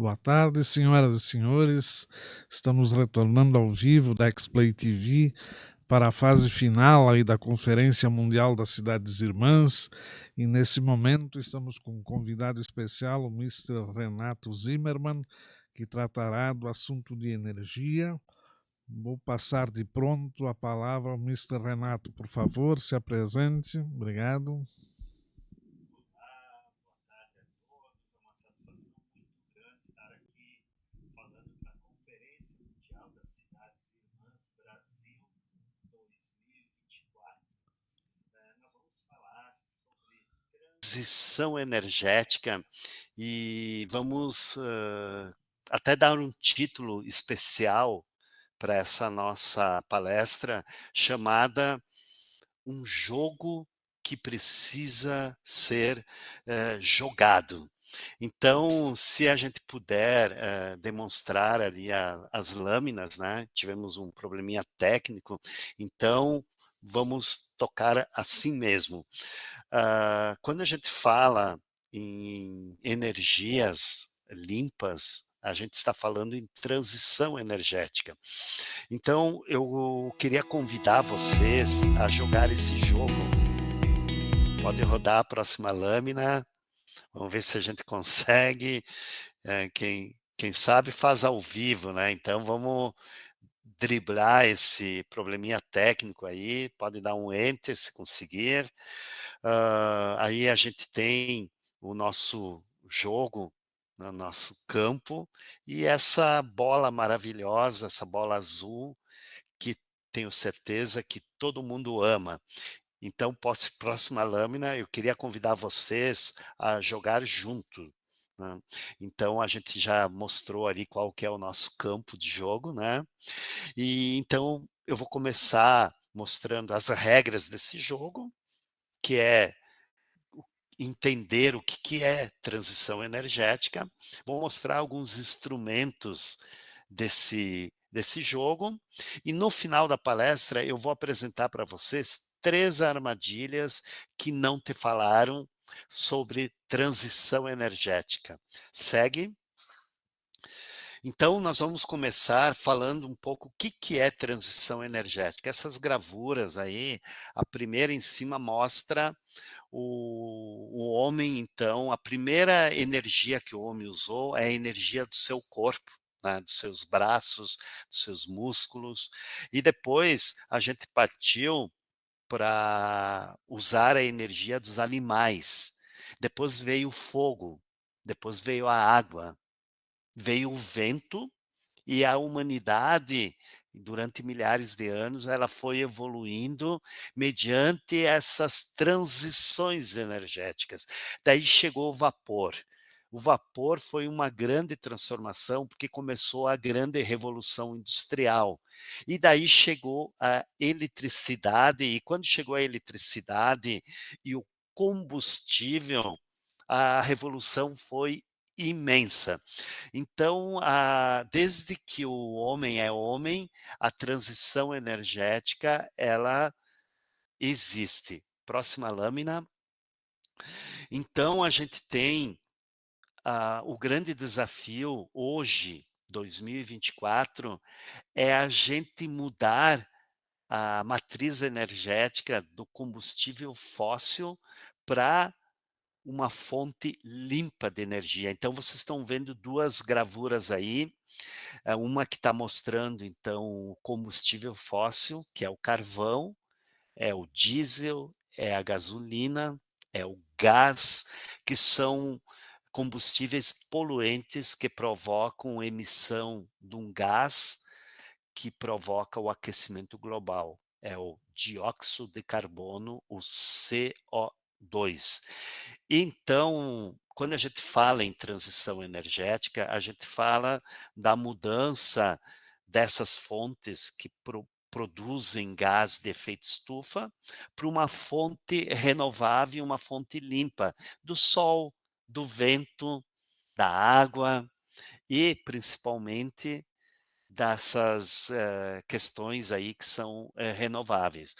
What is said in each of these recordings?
boa tarde, senhoras e senhores. Estamos retornando ao vivo da X-Play TV para a fase final aí da Conferência Mundial das Cidades Irmãs. E nesse momento estamos com um convidado especial, o Mr. Renato Zimmermann, que tratará do assunto de energia. Vou passar de pronto a palavra ao Mr. Renato. Por favor, se apresente. Obrigado. Transição energética e vamos até dar um título especial para essa nossa palestra, chamada Um Jogo que Precisa Ser Jogado. Então, se a gente puder demonstrar ali as lâminas, né? Tivemos um probleminha técnico, então vamos tocar assim mesmo. Quando a gente fala em energias limpas, a gente está falando em transição energética. Então, eu queria convidar vocês a jogar esse jogo. Pode rodar a próxima lâmina. Vamos ver se a gente consegue. Quem sabe faz ao vivo, né? Então, vamos driblar esse probleminha técnico aí. Pode dar um enter se conseguir. Aí a gente tem o nosso jogo no nosso campo e essa bola maravilhosa, essa bola azul, que tenho certeza que todo mundo ama. Então, próxima lâmina, eu queria convidar vocês a jogar junto, né? Então, a gente já mostrou ali qual que é o nosso campo de jogo, né? E então, eu vou começar mostrando as regras desse jogo, que é entender o que é transição energética. Vou mostrar alguns instrumentos desse jogo e no final da palestra eu vou apresentar para vocês 3 armadilhas que não te falaram sobre transição energética. Segue? Então, nós vamos começar falando um pouco o que é transição energética. Essas gravuras aí, a primeira em cima mostra o homem, então, a primeira energia que o homem usou é a energia do seu corpo, né, dos seus braços, dos seus músculos, e depois a gente partiu para usar a energia dos animais. Depois veio o fogo, depois veio a água, veio o vento e a humanidade, durante milhares de anos, ela foi evoluindo mediante essas transições energéticas. Daí chegou o vapor. O vapor foi uma grande transformação, porque começou a grande revolução industrial. E daí chegou a eletricidade, e quando chegou a eletricidade e o combustível, a revolução foi imensa. Então, desde que o homem é homem, a transição energética, ela existe. Próxima lâmina. Então, a gente tem o grande desafio hoje, 2024, é a gente mudar a matriz energética do combustível fóssil para uma fonte limpa de energia. Então, vocês estão vendo 2 gravuras aí, uma que está mostrando, então, o combustível fóssil, que é o carvão, é o diesel, é a gasolina, é o gás, que são combustíveis poluentes que provocam emissão de um gás que provoca o aquecimento global. É o dióxido de carbono, o CO2. Então, quando a gente fala em transição energética, a gente fala da mudança dessas fontes que produzem gás de efeito estufa para uma fonte renovável, uma fonte limpa, do sol, do vento, da água e principalmente dessas questões aí que são renováveis.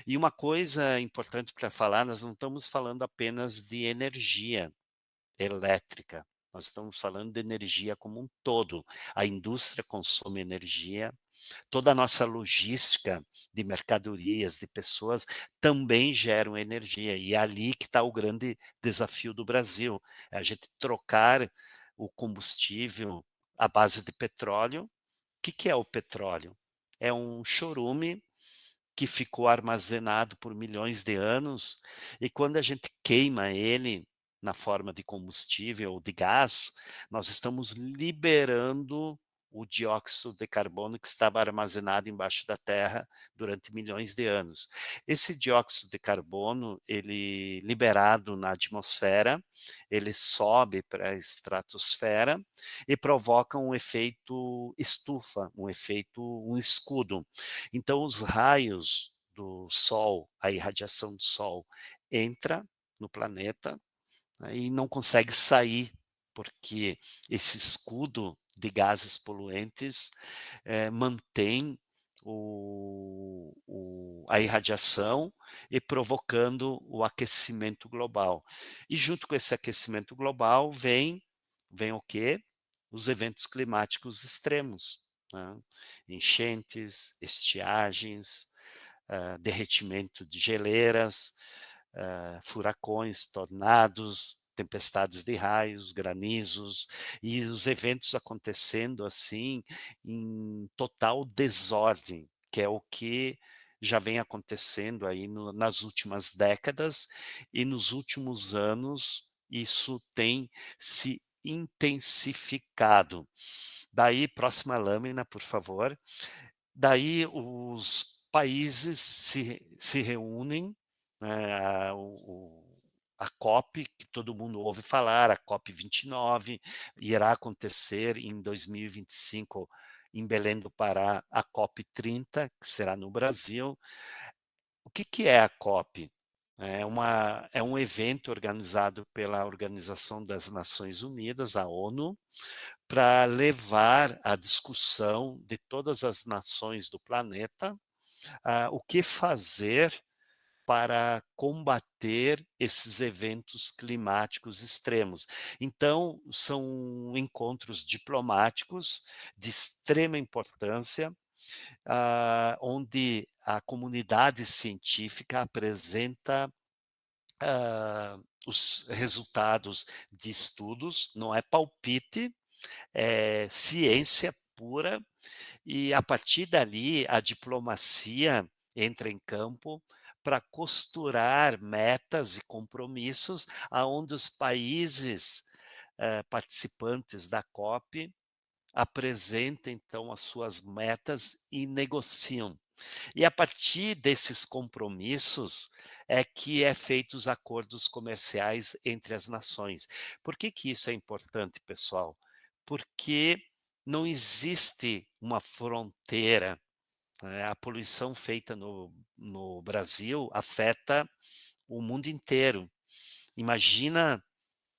E uma coisa importante para falar, nós não estamos falando apenas de energia elétrica, nós estamos falando de energia como um todo. A indústria consome energia, toda a nossa logística de mercadorias, de pessoas, também geram energia, e é ali que está o grande desafio do Brasil, é a gente trocar o combustível à base de petróleo. O que que é o petróleo? É um chorume que ficou armazenado por milhões de anos, e quando a gente queima ele na forma de combustível ou de gás, nós estamos liberando o dióxido de carbono que estava armazenado embaixo da terra durante milhões de anos. Esse dióxido de carbono, ele liberado na atmosfera, ele sobe para a estratosfera e provoca um efeito estufa, um escudo. Então, os raios do Sol, a irradiação do Sol, entra no planeta, né, e não consegue sair, porque esse escudo de gases poluentes mantém a irradiação e provocando o aquecimento global. E junto com esse aquecimento global vem o quê? Os eventos climáticos extremos, né? Enchentes, estiagens, derretimento de geleiras, furacões, tornados, tempestades de raios, granizos, e os eventos acontecendo assim em total desordem, que é o que já vem acontecendo aí nas últimas décadas, e nos últimos anos isso tem se intensificado. Daí, próxima lâmina, por favor. Daí os países se reúnem, né, a COP, que todo mundo ouve falar, a COP 29, irá acontecer em 2025 em Belém do Pará, a COP 30, que será no Brasil. O que que é a COP? É um evento organizado pela Organização das Nações Unidas, a ONU, para levar a discussão de todas as nações do planeta, o que fazer para combater esses eventos climáticos extremos. Então, são encontros diplomáticos de extrema importância, onde a comunidade científica apresenta os resultados de estudos, não é palpite, é ciência pura, e a partir dali a diplomacia entra em campo para costurar metas e compromissos aonde os países participantes da COP apresentam então as suas metas e negociam. E a partir desses compromissos é que é feitos os acordos comerciais entre as nações. Por que que isso é importante, pessoal? Porque não existe uma fronteira, né? A poluição feita no Brasil afeta o mundo inteiro. Imagina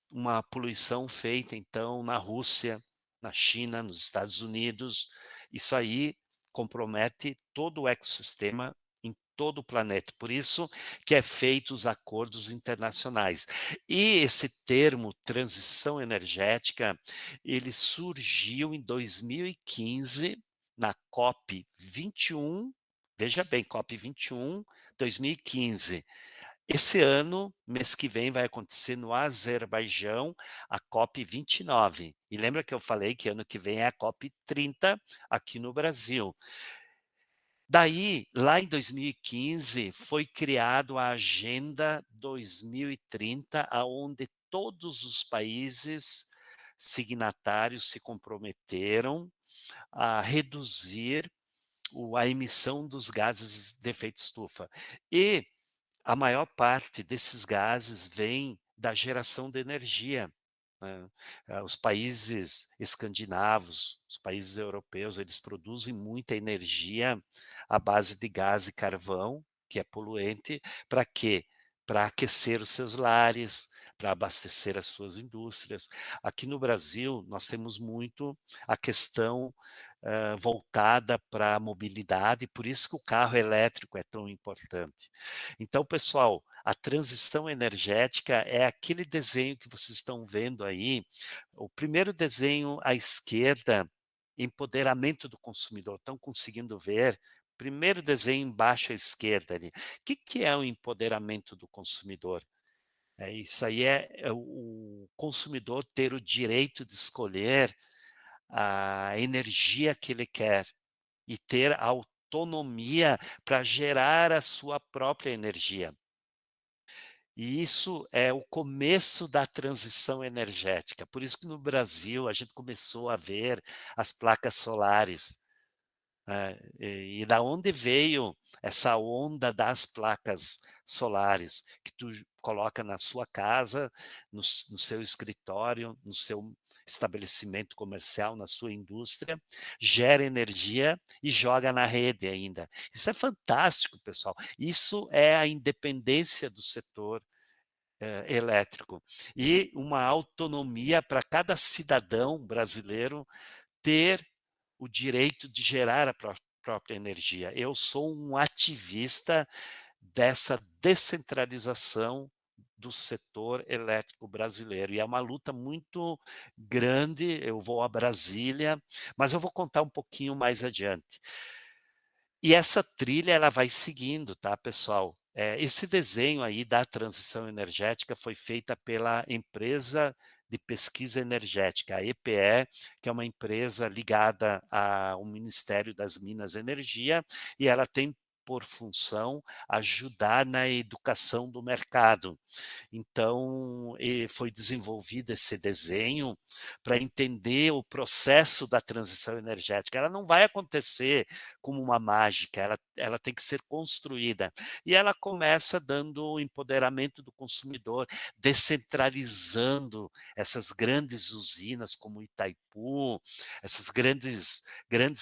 uma poluição feita, então, na Rússia, na China, nos Estados Unidos. Isso aí compromete todo o ecossistema em todo o planeta. Por isso que é feito os acordos internacionais. E esse termo transição energética, ele surgiu em 2015 na COP 21. Veja bem, COP 21, 2015. Esse ano, mês que vem, vai acontecer no Azerbaijão a COP 29. E lembra que eu falei que ano que vem é a COP 30 aqui no Brasil. Daí, lá em 2015, foi criado a Agenda 2030, aonde todos os países signatários se comprometeram a reduzir a emissão dos gases de efeito estufa. E a maior parte desses gases vem da geração de energia, né. Os países escandinavos, os países europeus, eles produzem muita energia à base de gás e carvão, que é poluente, para quê? Para aquecer os seus lares, para abastecer as suas indústrias. Aqui no Brasil, nós temos muito a questão voltada para a mobilidade, por isso que o carro elétrico é tão importante. Então, pessoal, A transição energética é aquele desenho que vocês estão vendo aí, o primeiro desenho à esquerda, empoderamento do consumidor, estão conseguindo ver? Primeiro desenho embaixo à esquerda ali. Que é o empoderamento do consumidor? É isso aí, é o consumidor ter o direito de escolher a energia que ele quer e ter autonomia para gerar a sua própria energia. E isso é o começo da transição energética. Por isso que no Brasil a gente começou a ver as placas solares. E da onde veio essa onda das placas solares, que tu coloca na sua casa, no seu escritório, no seu estabelecimento comercial, na sua indústria, gera energia e joga na rede ainda. Isso é fantástico, pessoal. Isso é a independência do setor elétrico e uma autonomia para cada cidadão brasileiro ter o direito de gerar a própria energia. Eu sou um ativista dessa descentralização do setor elétrico brasileiro e é uma luta muito grande. Eu vou a Brasília, mas eu vou contar um pouquinho mais adiante. E essa trilha ela vai seguindo, tá, pessoal? Esse desenho aí da transição energética foi feita pela empresa de pesquisa energética, a EPE, que é uma empresa ligada ao Ministério das Minas e Energia, e ela tem por função ajudar na educação do mercado. Então, foi desenvolvido esse desenho para entender o processo da transição energética. Ela não vai acontecer como uma mágica, ela tem que ser construída. E ela começa dando o empoderamento do consumidor, descentralizando essas grandes usinas como Itaipu, esses grandes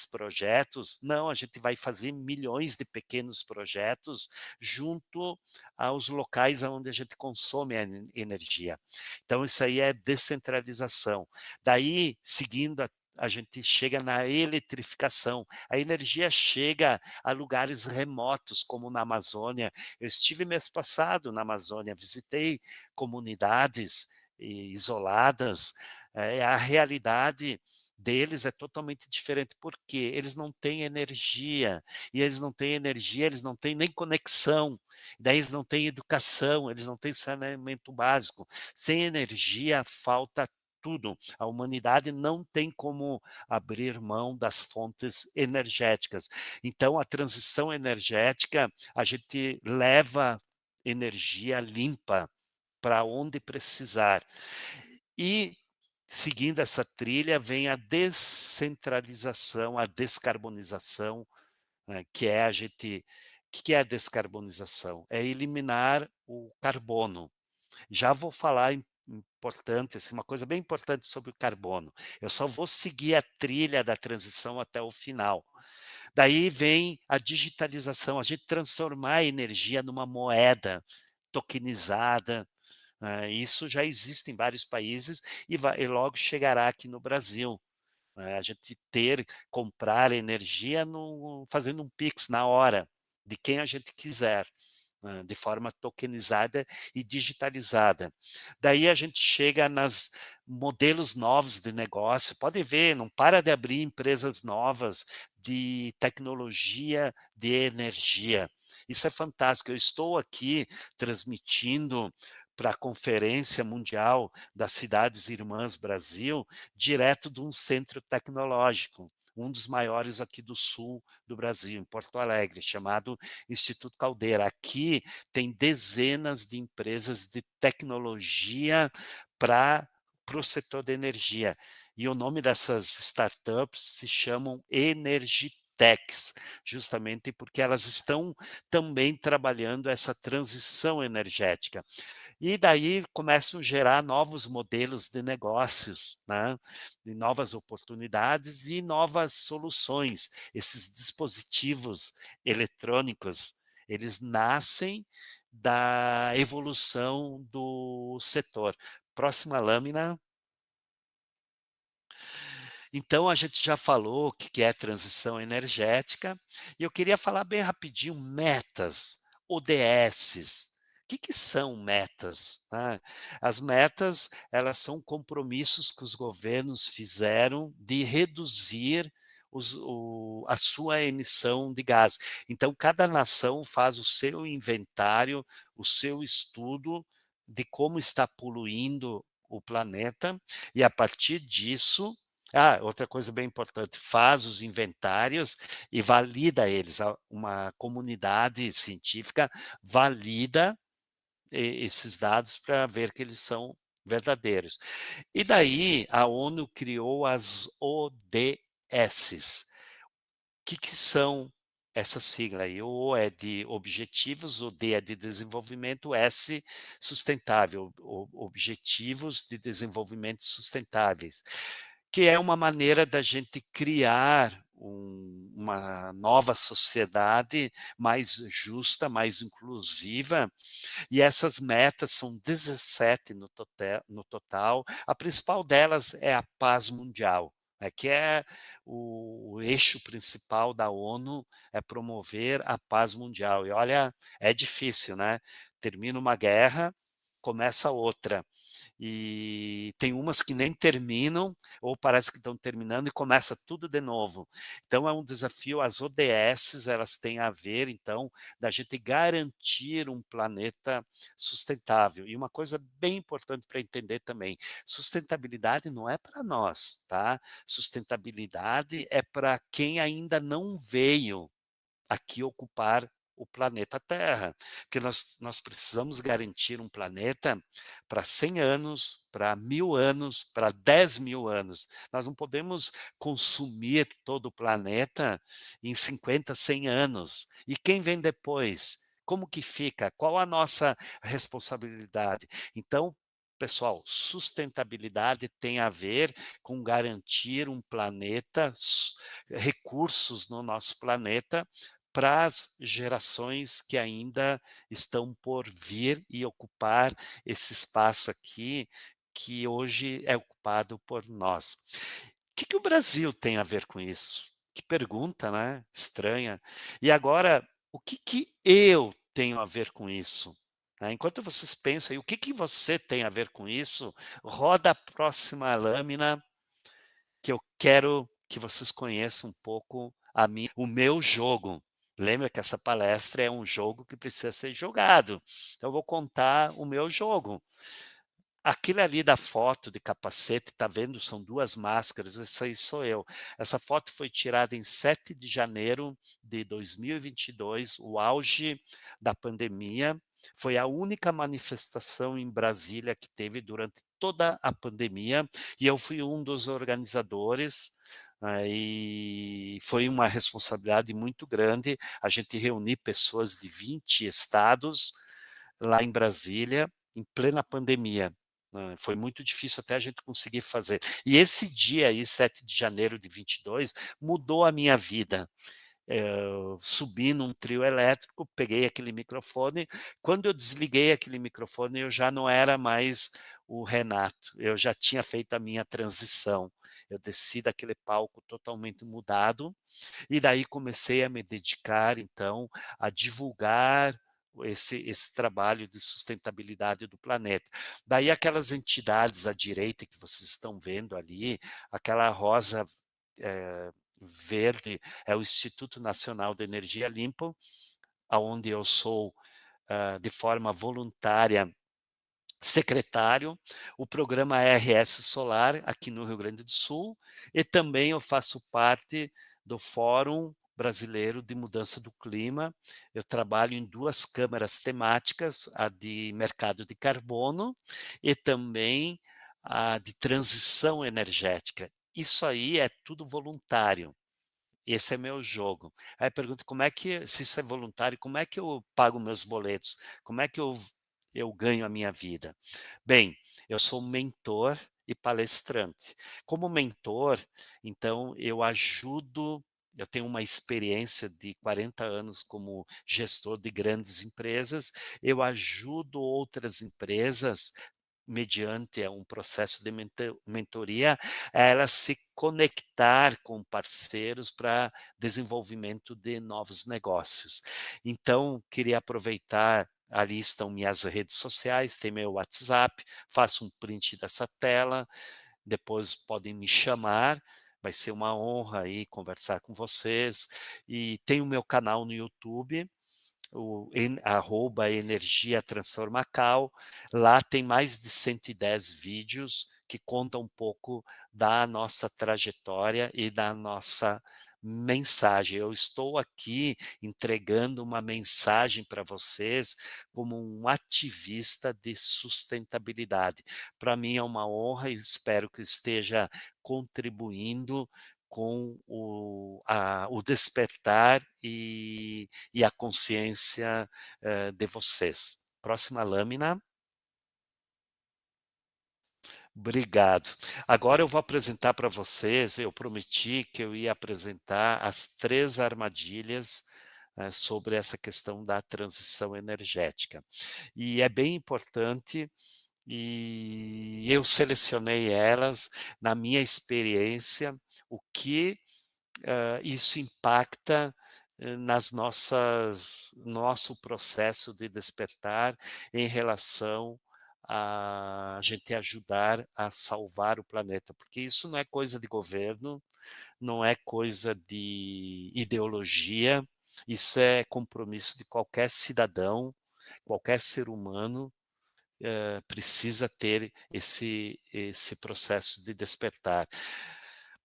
projetos. Não, a gente vai fazer milhões de pequenos projetos junto aos locais onde a gente consome a energia. Então, isso aí é descentralização. Daí, seguindo a gente chega na eletrificação. A energia chega a lugares remotos, como na Amazônia. Eu estive mês passado na Amazônia, visitei comunidades isoladas. A realidade deles é totalmente diferente, porque eles não têm energia, e eles não têm energia, eles não têm nem conexão, daí eles não têm educação, eles não têm saneamento básico. Sem energia falta tudo. A humanidade não tem como abrir mão das fontes energéticas. Então, a transição energética, a gente leva energia limpa para onde precisar. E, seguindo essa trilha, vem a descentralização, a descarbonização, né, que é a gente. O que é a descarbonização? É eliminar o carbono. Já vou falar importante, assim, uma coisa bem importante sobre o carbono. Eu só vou seguir a trilha da transição até o final. Daí vem a digitalização, a gente transformar a energia numa moeda tokenizada. Isso já existe em vários países e logo chegará aqui no Brasil. A gente comprar energia fazendo um Pix na hora, de quem a gente quiser, de forma tokenizada e digitalizada. Daí a gente chega nas modelos novos de negócio. Pode ver, não para de abrir empresas novas de tecnologia de energia. Isso é fantástico. Eu estou aqui transmitindo para a Conferência Mundial das Cidades Irmãs Brasil, direto de um centro tecnológico, um dos maiores aqui do sul do Brasil, em Porto Alegre, chamado Instituto Caldeira. Aqui tem dezenas de empresas de tecnologia para o setor da energia. E o nome dessas startups se chamam Energitechs, justamente porque elas estão também trabalhando essa transição energética. E daí começam a gerar novos modelos de negócios, né? De novas oportunidades e novas soluções. Esses dispositivos eletrônicos, eles nascem da evolução do setor. Próxima lâmina. Então, a gente já falou o que é transição energética, e eu queria falar bem rapidinho metas, ODS. que são metas, né? As metas, elas são compromissos que os governos fizeram de reduzir a sua emissão de gás. Então, cada nação faz o seu inventário, o seu estudo de como está poluindo o planeta, e a partir disso, outra coisa bem importante, faz os inventários e valida eles. Uma comunidade científica valida esses dados para ver que eles são verdadeiros. E daí a ONU criou as ODS. Que são essa sigla aí? O é de objetivos, o D é de desenvolvimento, o S sustentável, objetivos de desenvolvimento sustentáveis, que é uma maneira da gente criar uma nova sociedade mais justa, mais inclusiva, e essas metas são 17 no total. A principal delas é a paz mundial, né, que é o eixo principal da ONU, é promover a paz mundial. E olha, é difícil, né? Termina uma guerra, começa outra. E tem umas que nem terminam, ou parece que estão terminando e começa tudo de novo. Então é um desafio, as ODS, elas têm a ver, então, da gente garantir um planeta sustentável. E uma coisa bem importante para entender também, sustentabilidade não é para nós, tá? Sustentabilidade é para quem ainda não veio aqui ocupar o planeta Terra, porque nós precisamos garantir um planeta para 100 anos, para 1000 anos, para 10.000 anos. Nós não podemos consumir todo o planeta em 50, 100 anos. E quem vem depois? Como que fica? Qual a nossa responsabilidade? Então, pessoal, sustentabilidade tem a ver com garantir um planeta, recursos no nosso planeta, para as gerações que ainda estão por vir e ocupar esse espaço aqui, que hoje é ocupado por nós. Que o Brasil tem a ver com isso? Que pergunta, né? Estranha. E agora, o que eu tenho a ver com isso? Né? Enquanto vocês pensam, e o que você tem a ver com isso? Roda a próxima lâmina, que eu quero que vocês conheçam um pouco o meu jogo. Lembra que essa palestra é um jogo que precisa ser jogado. Então, eu vou contar o meu jogo. Aquilo ali da foto de capacete, tá vendo? São 2 máscaras, isso aí sou eu. Essa foto foi tirada em 7 de janeiro de 2022, o auge da pandemia. Foi a única manifestação em Brasília que teve durante toda a pandemia, e eu fui um dos organizadores, e foi uma responsabilidade muito grande a gente reunir pessoas de 20 estados lá em Brasília, em plena pandemia. Foi muito difícil até a gente conseguir fazer. E esse dia aí, 7 de janeiro de 22, mudou a minha vida. Eu subi num trio elétrico, peguei aquele microfone. Quando eu desliguei aquele microfone, eu já não era mais o Renato, eu já tinha feito a minha transição. Eu desci daquele palco totalmente mudado, e daí comecei a me dedicar, então, a divulgar esse trabalho de sustentabilidade do planeta. Daí aquelas entidades à direita que vocês estão vendo ali, aquela rosa verde, é o Instituto Nacional de Energia Limpa, aonde eu sou de forma voluntária secretário, o programa RS Solar aqui no Rio Grande do Sul, e também eu faço parte do Fórum Brasileiro de Mudança do Clima. Eu trabalho em 2 câmaras temáticas, a de mercado de carbono e também a de transição energética. Isso aí é tudo voluntário. Esse é meu jogo. Aí pergunta como é que, se isso é voluntário, como é que eu pago meus boletos? Como é que eu ganho a minha vida? Bem, eu sou mentor e palestrante. Como mentor, então eu ajudo, eu tenho uma experiência de 40 anos como gestor de grandes empresas, eu ajudo outras empresas mediante um processo de mentoria, a ela se conectar com parceiros para desenvolvimento de novos negócios. Então, queria aproveitar ali estão minhas redes sociais, tem meu WhatsApp, faço um print dessa tela, depois podem me chamar, vai ser uma honra aí conversar com vocês. E tem o meu canal no YouTube, @Energia Transforma Cal. Lá tem mais de 110 vídeos que contam um pouco da nossa trajetória e da nossa mensagem. Eu estou aqui entregando uma mensagem para vocês como um ativista de sustentabilidade. Para mim é uma honra e espero que esteja contribuindo com o despertar e a consciência de vocês. Próxima lâmina. Obrigado. Agora eu vou apresentar para vocês, eu prometi que eu ia apresentar as 3 armadilhas sobre essa questão da transição energética. E é bem importante, e eu selecionei elas na minha experiência, o que isso impacta nas nosso processo de despertar em relação a gente ajudar a salvar o planeta, porque isso não é coisa de governo, não é coisa de ideologia, isso é compromisso de qualquer cidadão, qualquer ser humano precisa ter esse processo de despertar.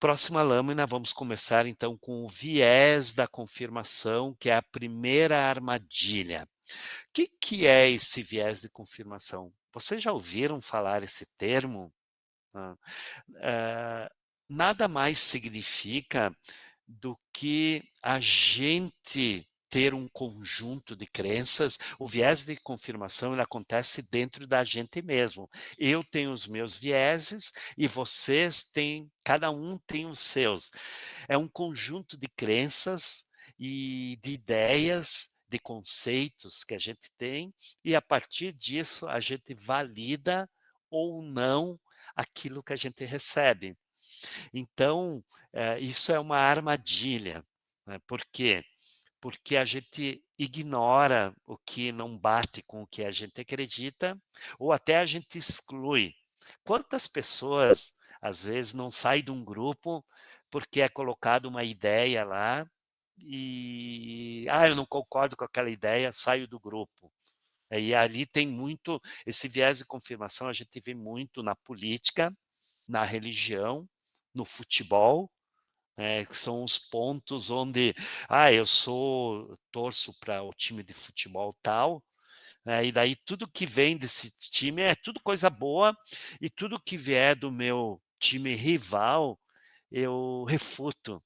Próxima lâmina, vamos começar então com o viés da confirmação, que é a primeira armadilha. O que é esse viés de confirmação? Vocês já ouviram falar esse termo? Ah, nada mais significa do que a gente ter um conjunto de crenças. O viés de confirmação ele acontece dentro da gente mesmo. Eu tenho os meus vieses e vocês têm, cada um tem os seus. É um conjunto de crenças e de ideias, de conceitos que a gente tem, e a partir disso a gente valida ou não aquilo que a gente recebe. Então, isso é uma armadilha. Né? Por quê? Porque a gente ignora o que não bate com o que a gente acredita, ou até a gente exclui. Quantas pessoas, às vezes, não saem de um grupo porque é colocada uma ideia lá e, eu não concordo com aquela ideia, saio do grupo. E ali tem muito, esse viés de confirmação a gente vê muito na política, na religião, no futebol, que são os pontos onde, eu torço para o time de futebol tal, e daí tudo que vem desse time é tudo coisa boa, e tudo que vier do meu time rival, eu refuto.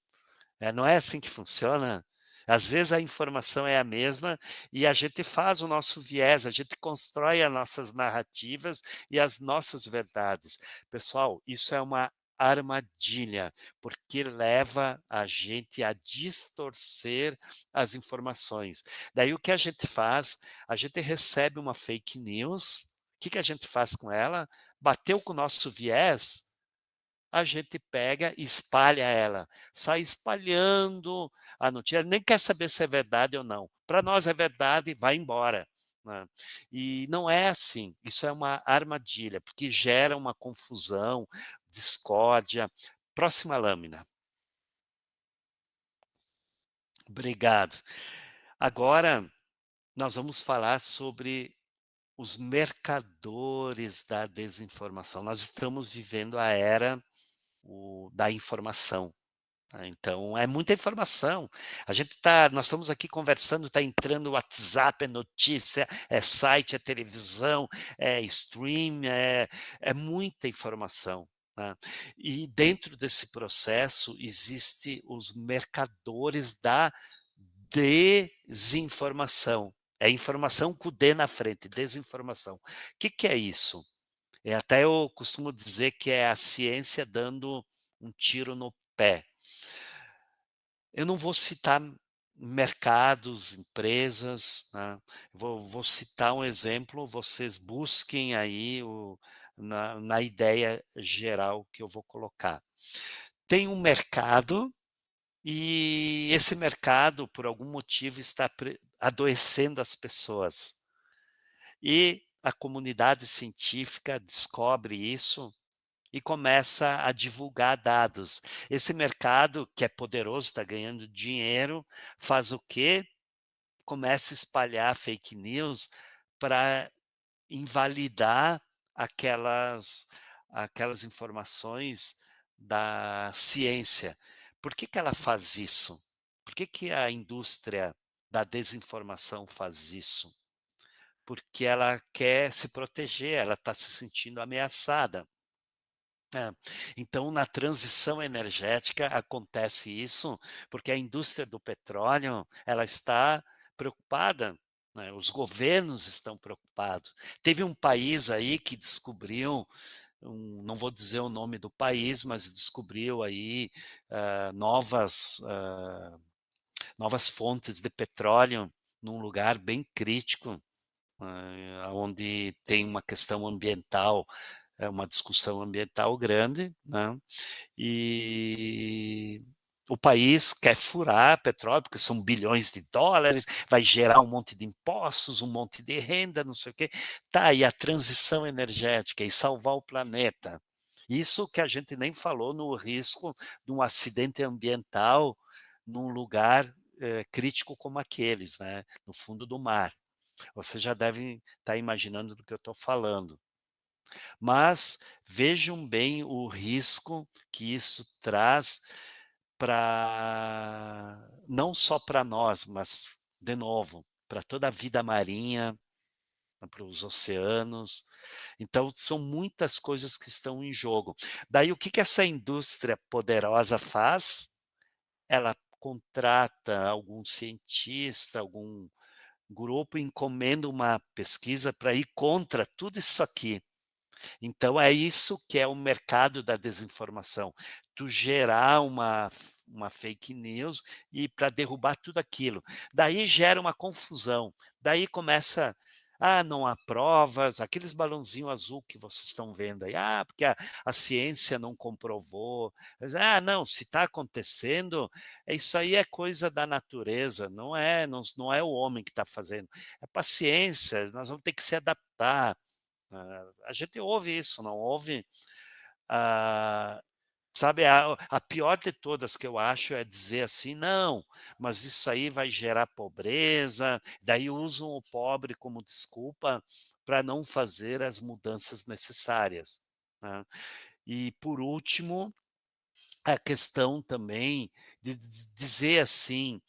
Não é assim que funciona? Às vezes a informação é a mesma e a gente faz o nosso viés, a gente constrói as nossas narrativas e as nossas verdades. Pessoal, isso é uma armadilha, porque leva a gente a distorcer as informações. Daí o que a gente faz? A gente recebe uma fake news, o que a gente faz com ela? Bateu com o nosso viés, a gente pega e espalha ela, sai espalhando a notícia, nem quer saber se é verdade ou não. Para nós é verdade, vai embora. Né? E não é assim, isso é uma armadilha, porque gera uma confusão, discórdia. Próxima lâmina. Obrigado. Agora nós vamos falar sobre os mercadores da desinformação. Nós estamos vivendo a era da informação. Então, é muita informação. Nós estamos aqui conversando, está entrando WhatsApp, é notícia, é site, é televisão, é stream, é muita informação. Né? E dentro desse processo existe os mercadores da desinformação. É informação com o D na frente, desinformação. O que é isso? Até eu costumo dizer que é a ciência dando um tiro no pé. Eu não vou citar mercados, empresas, né? Vou citar um exemplo, vocês busquem aí na ideia geral que eu vou colocar. Tem um mercado e esse mercado, por algum motivo, está adoecendo as pessoas. E a comunidade científica descobre isso e começa a divulgar dados. Esse mercado, que é poderoso, está ganhando dinheiro, faz o quê? Começa a espalhar fake news para invalidar aquelas informações da ciência. Por que que ela faz isso? Por que que a indústria da desinformação faz isso? Porque ela quer se proteger, ela está se sentindo ameaçada. É. Então, na transição energética acontece isso, porque a indústria do petróleo, ela está preocupada, né, os governos estão preocupados. Teve um país aí que descobriu, não vou dizer o nome do país, mas descobriu aí, novas fontes de petróleo num lugar bem crítico, onde tem uma questão ambiental, uma discussão ambiental grande, né? E o país quer furar petróleo, porque são bilhões de dólares, vai gerar um monte de impostos, um monte de renda, não sei o quê. Tá, e a transição energética e salvar o planeta. Isso que a gente nem falou no risco de um acidente ambiental num lugar crítico como aqueles, né, no fundo do mar. Você já deve estar imaginando do que eu estou falando. Mas vejam bem o risco que isso traz para não só para nós, mas, de novo, para toda a vida marinha, para os oceanos. Então, são muitas coisas que estão em jogo. Daí, o que que essa indústria poderosa faz? Ela contrata algum cientista, algum grupo, encomenda uma pesquisa para ir contra tudo isso aqui. Então é isso que é o mercado da desinformação. Tu gerar uma fake news e para derrubar tudo aquilo. Daí gera uma confusão. Daí começa, não há provas, aqueles balãozinho azul que vocês estão vendo aí, porque a ciência não comprovou. Mas, não, se está acontecendo, isso aí é coisa da natureza, não é o homem que está fazendo. É paciência, nós vamos ter que se adaptar. A gente ouve isso, não ouve? Ah, sabe, a pior de todas que eu acho é dizer assim: "Não, mas isso aí vai gerar pobreza", daí usam o pobre como desculpa para não fazer as mudanças necessárias, né. E por último, a questão também de dizer assim,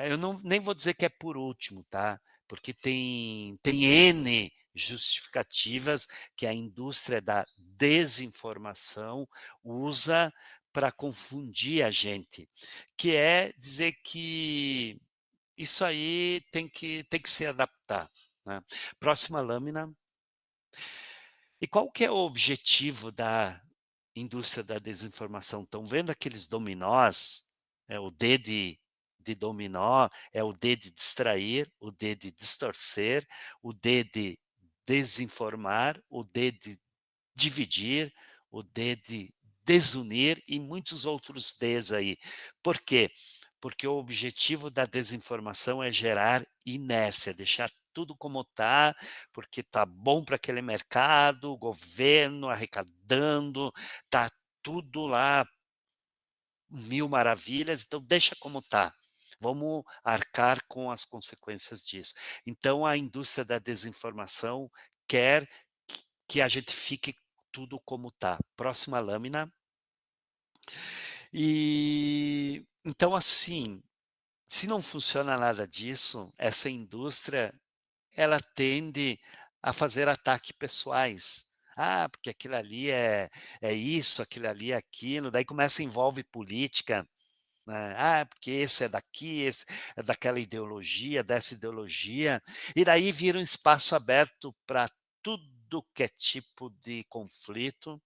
eu não nem vou dizer que é por último, tá, porque tem N justificativas que a indústria da desinformação usa para confundir a gente, que é dizer que isso aí tem que se adaptar, né. Próxima lâmina. E qual que é o objetivo da indústria da desinformação? Estão vendo aqueles dominós? É o D de dominó, é o D de distrair, o D de distorcer, o D de desinformar, o D de dividir, o D de desunir e muitos outros Ds aí. Por quê? Porque o objetivo da desinformação é gerar inércia, deixar tudo como está, porque está bom para aquele mercado, o governo arrecadando, está tudo lá mil maravilhas, então deixa como está. Vamos arcar com as consequências disso. Então a indústria da desinformação quer que a gente fique tudo como está. Próxima lâmina. E então assim, se não funciona nada disso, essa indústria ela tende a fazer ataques pessoais. Porque aquilo ali é isso, aquilo ali é aquilo, daí começa envolve política, né. Porque esse é daqui, esse é daquela ideologia, dessa ideologia, e daí vira um espaço aberto para tudo que é tipo de conflito,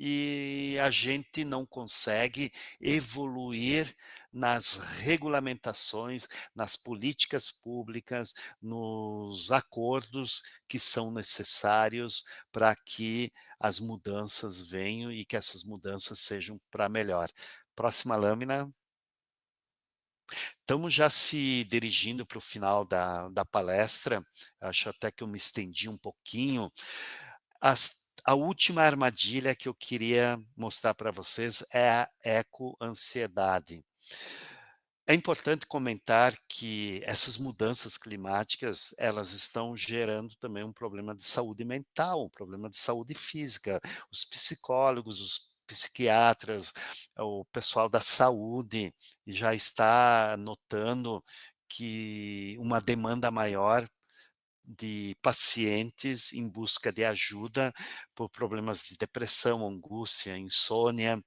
e a gente não consegue evoluir nas regulamentações, nas políticas públicas, nos acordos que são necessários para que as mudanças venham e que essas mudanças sejam para melhor. Próxima lâmina. Estamos já se dirigindo para o final da palestra, acho até que eu me estendi um pouquinho. A última armadilha que eu queria mostrar para vocês é a ecoansiedade. É importante comentar que essas mudanças climáticas, elas estão gerando também um problema de saúde mental, um problema de saúde física. Os psicólogos, os psiquiatras, o pessoal da saúde já está notando que uma demanda maior de pacientes em busca de ajuda por problemas de depressão, angústia, insônia,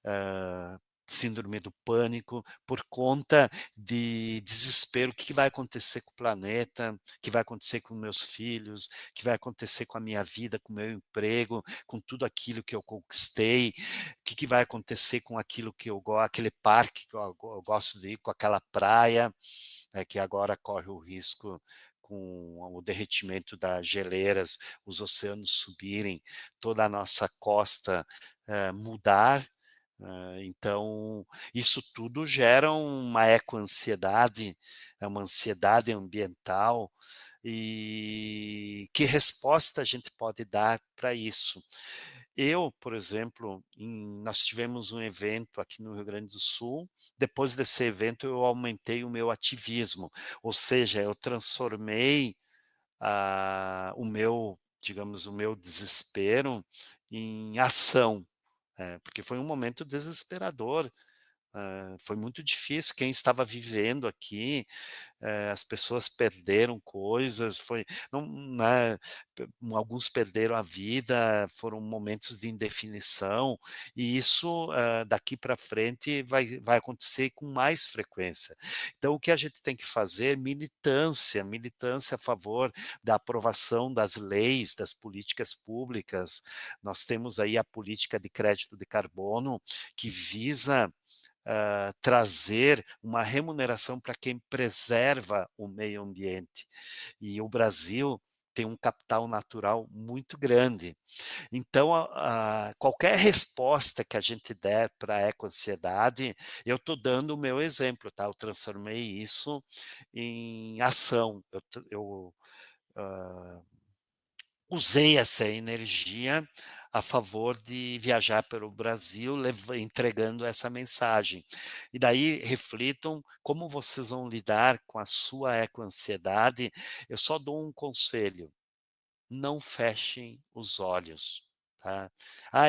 hã, síndrome do pânico, por conta de desespero. O que vai acontecer com o planeta? O que vai acontecer com meus filhos? O que vai acontecer com a minha vida, com o meu emprego, com tudo aquilo que eu conquistei? O que vai acontecer com aquilo que eu gosto, aquele parque que eu gosto de ir, com aquela praia, que agora corre o risco com o derretimento das geleiras, os oceanos subirem, toda a nossa costa, mudar. Então, isso tudo gera uma ecoansiedade, é uma ansiedade ambiental, e que resposta a gente pode dar para isso? Eu, por exemplo, nós tivemos um evento aqui no Rio Grande do Sul. Depois desse evento eu aumentei o meu ativismo, ou seja, eu transformei, o meu, digamos, o meu desespero em ação, porque foi um momento desesperador. Foi muito difícil. Quem estava vivendo aqui, as pessoas perderam coisas, foi não, né, alguns perderam a vida, foram momentos de indefinição, e isso, daqui para frente vai acontecer com mais frequência. Então o que a gente tem que fazer? Militância, militância a favor da aprovação das leis, das políticas públicas. Nós temos aí a política de crédito de carbono, que visa trazer uma remuneração para quem preserva o meio ambiente. E o Brasil tem um capital natural muito grande. Então, qualquer resposta que a gente der para a ecoansiedade, eu estou dando o meu exemplo, tá? Eu transformei isso em ação. Eu usei essa energia a favor de viajar pelo Brasil, entregando essa mensagem. E daí reflitam como vocês vão lidar com a sua ecoansiedade. Eu só dou um conselho: não fechem os olhos. Tá?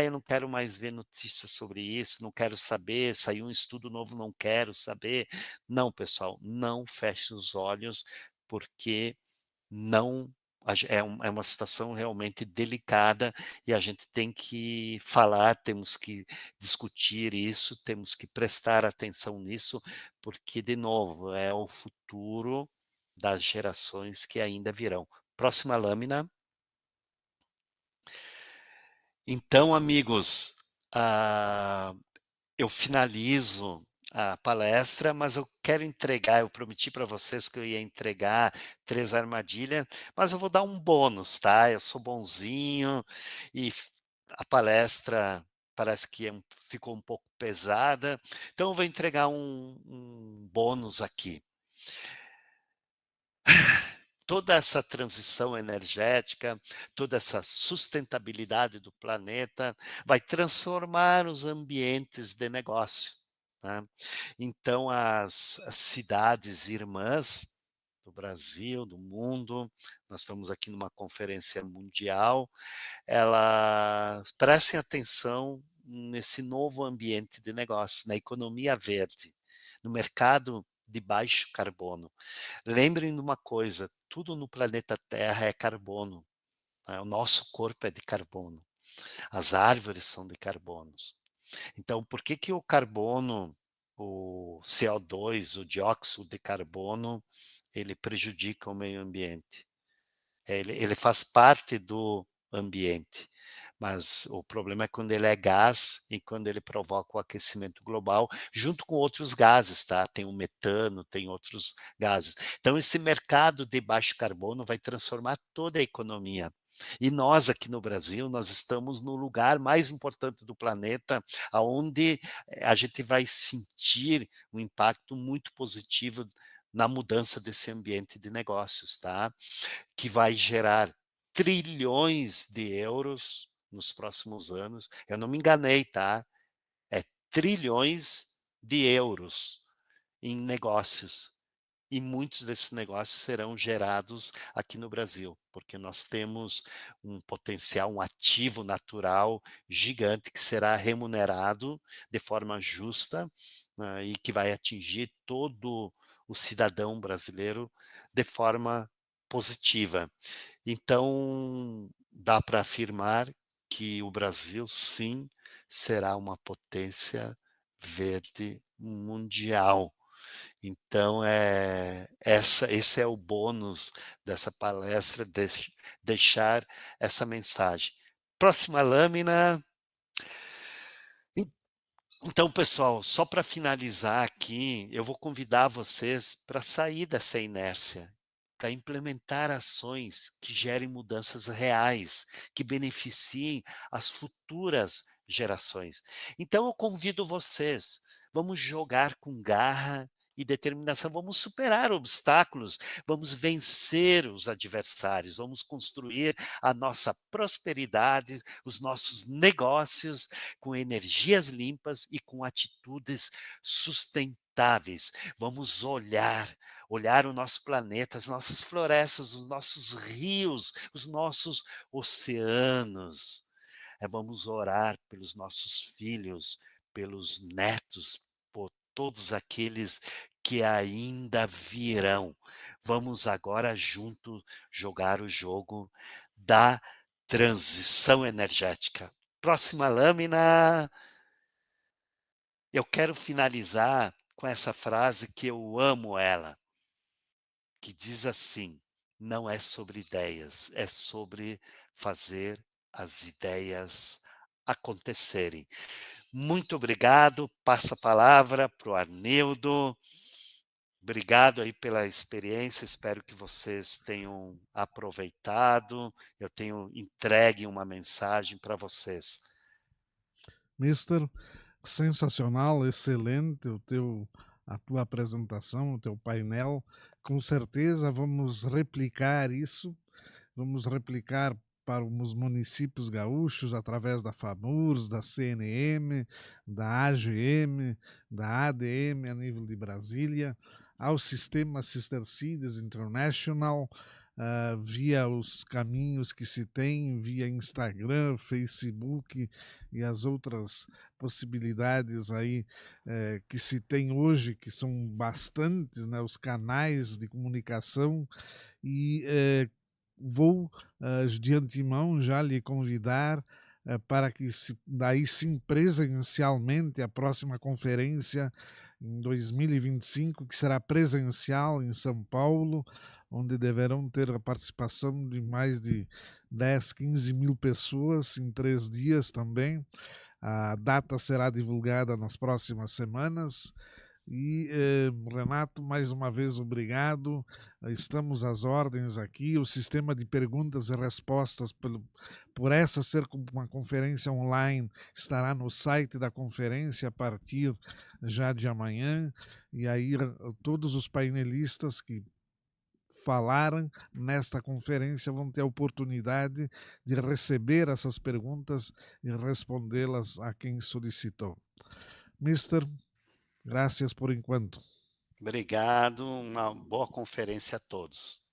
Eu não quero mais ver notícias sobre isso, não quero saber, saiu um estudo novo, não quero saber. Não, pessoal, não feche os olhos, porque não, é uma situação realmente delicada, e a gente tem que falar, temos que discutir isso, temos que prestar atenção nisso, porque, de novo, é o futuro das gerações que ainda virão. Próxima lâmina. Então, amigos, eu finalizo a palestra, mas eu prometi para vocês que eu ia entregar 3 armadilhas, mas eu vou dar um bônus, tá? Eu sou bonzinho, e a palestra parece que ficou um pouco pesada, então eu vou entregar um bônus aqui. Toda essa transição energética, toda essa sustentabilidade do planeta vai transformar os ambientes de negócio, né. Então as cidades irmãs do Brasil, do mundo, nós estamos aqui numa conferência mundial, elas prestem atenção nesse novo ambiente de negócio, na economia verde, no mercado de baixo carbono. Lembrem de uma coisa: tudo no planeta Terra é carbono, né? O nosso corpo é de carbono, as árvores são de carbonos. Então, por que que o carbono, o CO2, o dióxido de carbono, ele prejudica o meio ambiente? Ele faz parte do ambiente, mas o problema é quando ele é gás e quando ele provoca o aquecimento global, junto com outros gases, tá? Tem o metano, tem outros gases. Então esse mercado de baixo carbono vai transformar toda a economia. E nós aqui no Brasil, nós estamos no lugar mais importante do planeta, aonde a gente vai sentir um impacto muito positivo na mudança desse ambiente de negócios, tá? Que vai gerar trilhões de euros nos próximos anos. Eu não me enganei, tá? É trilhões de euros em negócios. E muitos desses negócios serão gerados aqui no Brasil, porque nós temos um potencial, um ativo natural gigante que será remunerado de forma justa, né, e que vai atingir todo o cidadão brasileiro de forma positiva. Então, dá para afirmar que o Brasil, sim, será uma potência verde mundial. Então, esse é o bônus dessa palestra, deixar essa mensagem. Próxima lâmina. En então, pessoal, só para finalizar aqui, eu vou convidar vocês para sair dessa inércia, para implementar ações que gerem mudanças reais, que beneficiem as futuras gerações. Então eu convido vocês, vamos jogar com garra e determinação, vamos superar obstáculos, vamos vencer os adversários, vamos construir a nossa prosperidade, os nossos negócios com energias limpas e com atitudes sustentáveis. Vamos olhar o nosso planeta, as nossas florestas, os nossos rios, os nossos oceanos. Vamos orar pelos nossos filhos, pelos netos, por todos aqueles que ainda virão. Vamos agora junto jogar o jogo da transição energética. Próxima lâmina. Eu quero finalizar com essa frase que eu amo ela, que diz assim: não é sobre ideias, é sobre fazer as ideias acontecerem. Muito obrigado, passo a palavra para o Arnildo. Obrigado aí pela experiência, espero que vocês tenham aproveitado, eu tenho entregue uma mensagem para vocês. Mister, sensacional, excelente a tua apresentação, o teu painel. Com certeza vamos replicar isso, vamos replicar para os municípios gaúchos através da FAMURS, da CNM, da AGM, da ADM a nível de Brasília, ao sistema Sister Cities International, via os caminhos que se tem, via Instagram, Facebook e as outras possibilidades aí que se tem hoje, que são bastantes, né, os canais de comunicação e vou de antemão já lhe convidar para que daí sim presencialmente a próxima conferência em 2025, que será presencial em São Paulo, onde deverão ter a participação de mais de 10, 15 mil pessoas em 3 dias também. A data será divulgada nas próximas semanas. E, Renato, mais uma vez, obrigado. Estamos às ordens aqui. O sistema de perguntas e respostas, por essa ser uma conferência online, estará no site da conferência a partir já de amanhã. E aí, todos os painelistas que falaram nesta conferência vão ter a oportunidade de receber essas perguntas e respondê-las a quem solicitou. Mister, graças por enquanto. Obrigado, uma boa conferência a todos.